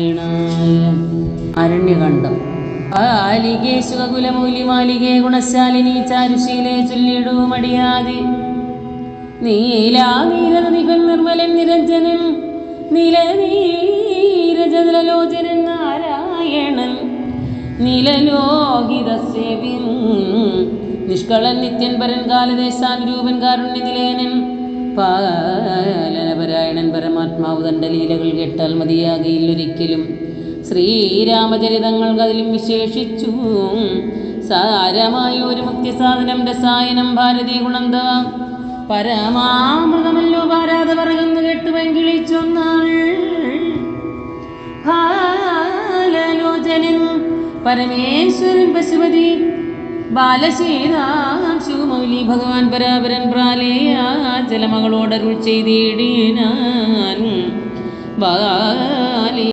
നാരായണായ. അരണ്യകണ്ഠം. ആലികേ സുഖകുലമൂലി മാലികേ ഗുണശാലിനി ചാരുശീലേ ചൊല്ലിടൂ മടിയാതി. നീലാനീരത നിഖൻ നിർമ്മലൻ നിരഞ്ജനൻ നീലനീരജലോചനൻ നാരായണൻ നീലലോഹിതസേവ്യൻ നിഷ്കളൻ നിത്യൻ പരൻ കാലദേശാനുരൂപൻ കാരുണ്യനിലയനൻ പാലനപരായണൻ പരമാത്മാവ് തൻ്റെ ലീലകൾ കേട്ടാൽ മതിയാകയില്ലൊരിക്കലും. ശ്രീരാമചരിതങ്ങൾ അതിലും വിശേഷിച്ചു സാരമായ ഒരു മുക്തിസാധനം രസായനം ഭാരതീ ഗുണന്ത പരമാമൃതമല്ലോ പാരാത പറയുന്നു കേട്ടു വെങ്കിളിച്ചൊന്നാൾ ബാലലോചനൻ പരമേശ്വരൻ പശുപതി ബാലശീതാംശുമൗലി ഭഗവാൻ പരാപരൻ പ്രാലേയാചലമകളോടരുൾ ചെയ്തിടിനാൻ ബാലി